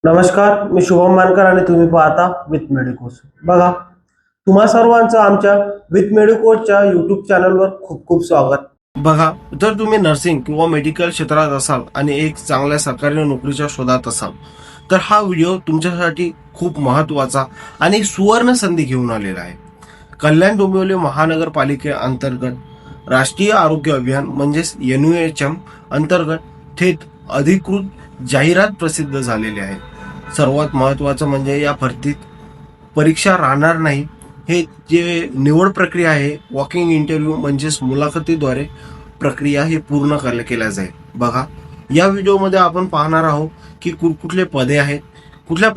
नमस्कार, मी शुभम मानकर आणि तुम्ही पाहता विथ मेडिकोस. बघा, तुम्हा सर्वांचं आमच्या विथ मेडिकोसच्या युट्यूब चॅनलवर खूप खूप स्वागत. बघा, जर तुम्ही नर्सिंग किंवा मेडिकल क्षेत्रात असाल आणि एक चांगल्या सरकारी नोकरीच्या शोधात असाल तर हा व्हिडिओ तुमच्यासाठी खूप महत्त्वाचा आणि सुवर्ण संधी घेऊन आलेला आहे. कल्याण डोंबिवली महानगरपालिकेअंतर्गत राष्ट्रीय आरोग्य अभियान म्हणजेच NUHM अंतर्गत थेट अधिकृत जाहिरात प्रसिद्ध झालेली आहे. सर्वात महत्त्वाचं म्हणजे या भरतीत परीक्षा राहणार नाही. हे जे निवड प्रक्रिया आहे, वॉकिंग इंटरव्ह्यू म्हणजेच मुलाखतीद्वारे प्रक्रिया ही पूर्ण केल्या जाईल. बघा, या व्हिडिओमध्ये आपण पाहणार आहोत की कुठले पदे आहेत, कुठल्या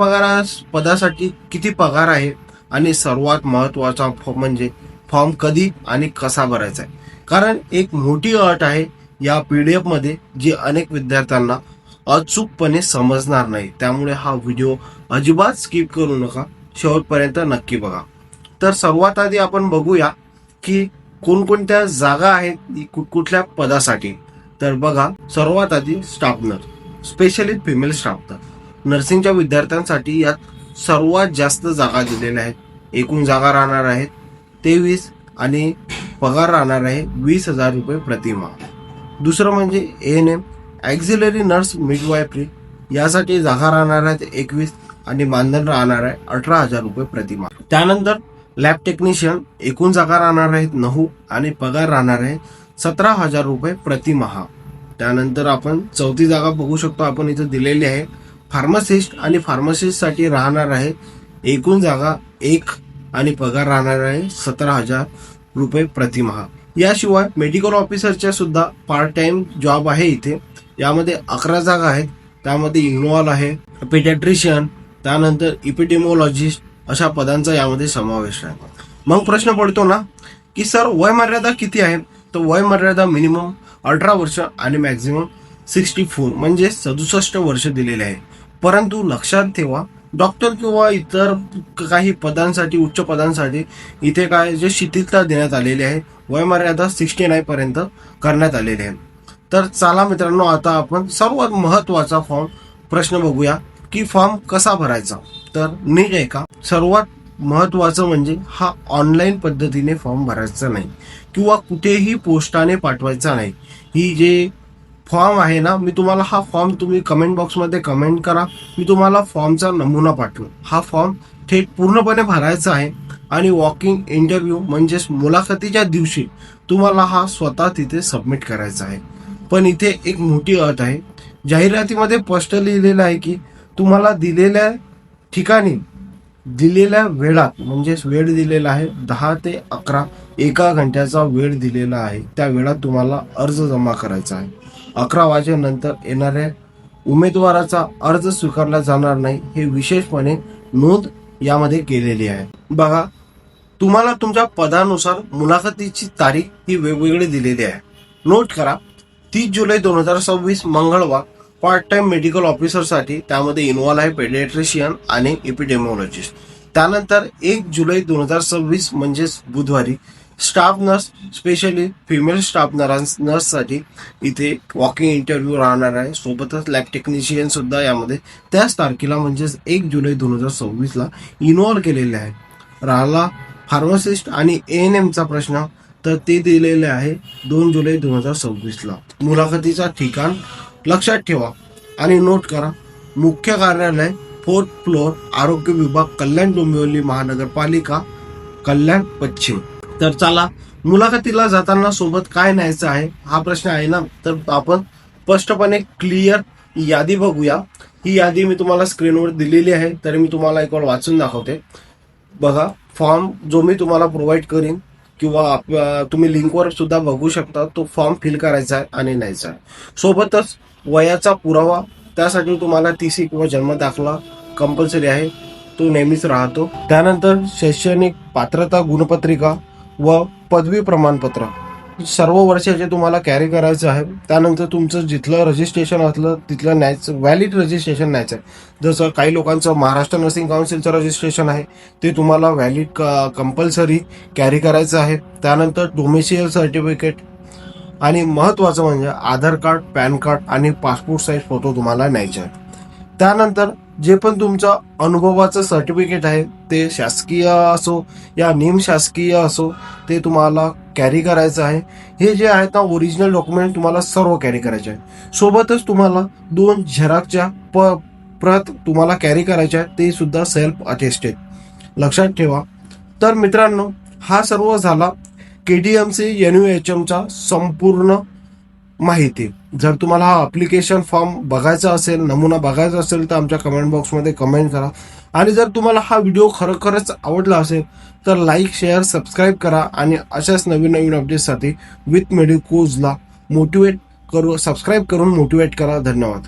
पदासाठी किती पगार आहे आणि सर्वात महत्त्वाचा म्हणजे फॉर्म कधी आणि कसा भरायचा आहे. कारण एक मोठी अट आहे या PDF मध्ये जी अनेक विद्यार्थ्यांना अचूकपणे समजणार नाही. त्यामुळे हा व्हिडिओ अजिबात स्किप करू नका, शेवटपर्यंत नक्की बघा. तर सर्वात आधी आपण बघूया की कोणकोणत्या जागा आहेत कुठल्या पदासाठी. तर बघा, सर्वात आधी staff nurse, specially female staff नर्सिंगच्या विद्यार्थ्यांसाठी यात सर्वात जास्त जागा दिलेल्या आहेत. एकूण जागा राहणार आहेत 23 आणि पगार राहणार आहे 20,000 रुपये प्रतिमाह. दुसरं म्हणजे ANM ॲक्झिलरी नर्स मिडवायफरी, यासाठी जागा राहणार आहेत 21 आणि मानधन राहणार आहे 18,000 रुपये प्रतिमाह. त्यानंतर लॅब टेक्निशियन, एकूण जागा राहणार आहेत 9 आणि पगार राहणार आहे 17,000 रुपये प्रतिमाह. त्यानंतर आपण चौथी जागा बघू शकतो, आपण इथं दिलेली आहे फार्मासिस्ट आणि फार्मासिस्टसाठी राहणार आहे एकूण जागा 1 आणि पगार राहणार आहे 17,000 रुपये प्रतिमाह. याशिवाय मेडिकल ऑफिसरच्या सुद्धा पार्ट टाइम जॉब आहे इथे. यामध्ये 11 जागा आहेत. त्यामध्ये इन्व्हॉल्व आहे पेडियाट्रिशियन, त्यानंतर इपिडेमोलॉजिस्ट अशा पदांचा यामध्ये समावेश आहे. मग प्रश्न पडतो ना की सर वय मर्यादा किती आहे. तर वय मर्यादा मिनिमम 18 वर्ष आणि मॅक्झिमम 64 म्हणजे 67 वर्ष दिलेले आहे. परंतु लक्षात ठेवा, डॉक्टर किंवा इतर काही पदांसाठी, उच्च पदांसाठी इथे काय जे शिथिलता देण्यात आलेली आहे, वयमर्यादा 69 पर्यंत करण्यात आलेली आहे. तर चला मित्रांनो, आता आपण सर्वात महत्त्वाचा प्रश्न बघूया की फॉर्म कसा भरायचा. तर नीट आहे का, सर्वात महत्त्वाचं म्हणजे हा ऑनलाईन पद्धतीने फॉर्म भरायचा नाही किंवा कुठेही पोस्टाने पाठवायचा नाही. ही जे फॉर्म आहे ना, मी तुम्हाला हा फॉर्म, तुम्ही कमेंट बॉक्समध्ये कमेंट करा, मी तुम्हाला फॉर्मचा नमुना पाठवेन. हा फॉर्म थेट पूर्णपणे भरायचा आहे आणि वॉकिंग इंटरव्ह्यू म्हणजेच मुलाखतीच्या दिवशी तुम्हाला हा स्वतः तिथे सबमिट करायचा आहे. पण इथे एक मोठी अट आहे. जाहिरातीमध्ये स्पष्ट लिहिलेलं आहे की तुम्हाला दिलेल्या ठिकाणी दिलेल्या वेळात, म्हणजेच वेळ दिलेला आहे 10 ते 11, 1 घंट्याचा वेळ दिलेला आहे. त्या वेळात तुम्हाला अर्ज जमा करायचा आहे. 11 वाजेनंतर येणाऱ्या उमेदवाराचा अर्ज स्वीकारला जाणार नाही, हे विशेषपणे नोंद यामध्ये केलेली आहे. बघा, तुम्हाला तुमच्या पदानुसार मुलाखतीची तारीख ही वेगवेगळी दिलेली आहे. नोट करा, 30 जुलै 2026 मंगळवार पार्ट टाइम मेडिकल ऑफिसरसाठी, त्यामध्ये इन्व्हॉल्व आहे पेडियाट्रिशियन आणि एपिडेमोलॉजिस्ट. त्यानंतर 1 जुलै 2026 म्हणजेच बुधवारी staff nurse, specially female staff नर्ससाठी इथे वॉकिंग इंटरव्ह्यू राहणार आहे. सोबतच लॅब टेक्निशियन सुद्धा यामध्ये त्याच तारखेला म्हणजेच 1 जुलै 2026 इन्व्हॉल्व केलेले आहे. राहिला फार्मासिस्ट आणि ANMचा प्रश्न, तर ते दिलेले आहे 2 जुलै 2026. मुलाखतीचा ठिकाण लक्षात ठेवा आणि नोट करा, मुख्य कार्यालय 4th फ्लोअर, आरोग्य विभाग, कल्याण डोंबिवली महानगरपालिका, कल्याण पश्चिम. तर चला, मुलाखतीला जाताना सोबत काय न्यायचं आहे हा प्रश्न आहे ना, तर आपण स्पष्टपणे क्लिअर यादी बघूया. ही यादी मी तुम्हाला स्क्रीनवर दिलेली आहे, तरी मी तुम्हाला एक वेळ वाचून दाखवते. बघा, फॉर्म जो मी तुम्हाला प्रोव्हाइड करीन किंवा तुम्ही लिंकवर सुद्धा बघू शकता, तो फॉर्म फिल करायचा आहे आणि न्यायचा आहे. सोबतच वयाचा पुरावा, त्यासाठी तुम्हाला TC किंवा जन्म दाखला कंपल्सरी आहे, तो नेहमीच राहतो. त्यानंतर शैक्षणिक पात्रता गुणपत्रिका व पदवी प्रमाणपत्र सर्व वर्षाचे तुम्हाला कॅरी करायचं आहे. त्यानंतर तुमचं जिथलं रजिस्ट्रेशन असलं तिथलं न्यायचं, व्हॅलिड रजिस्ट्रेशन न्यायचं आहे. जसं काही लोकांचं महाराष्ट्र नर्सिंग काउन्सिलचं रजिस्ट्रेशन आहे, ते तुम्हाला व्हॅलिड कंपल्सरी कॅरी करायचं आहे. त्यानंतर डोमेसियल सर्टिफिकेट आणि महत्त्वाचं म्हणजे आधार कार्ड, पॅन कार्ड आणि पासपोर्ट साईज फोटो तुम्हाला न्यायचे आहे. त्यानंतर जे पण तुमचा अनुभवाचं सर्टिफिकेट आहे ते शासकीय असो या निमशासकीय असो ते तुम्हाला कॅरी करायचं आहे. हे जे आहेत ना ओरिजिनल डॉक्युमेंट तुम्हाला सर्व कॅरी करायचे आहे. सोबतच तुम्हाला 2 झेरॉक्सच्या प्रत तुम्हाला कॅरी करायच्या आहेत, ते सुद्धा सेल्फ अटेस्टेड. लक्षात ठेवा. तर मित्रांनो, हा सर्व झाला KDMC NUHMचा संपूर्ण माहिती. जर तुम्हाला हा अप्लिकेशन फॉर्म बघायचा असेल, नमुना बघायचा असेल, तर आमच्या कमेंट बॉक्समध्ये कमेंट करा. आणि जर तुम्हाला हा व्हिडिओ खरोखरच आवडला असेल तर लाईक, शेअर, सबस्क्राईब करा आणि अशाच नवीन नवीन अपडेट्ससाठी विथ मेडिकोजला सबस्क्राईब करून मोटिवेट करा. धन्यवाद.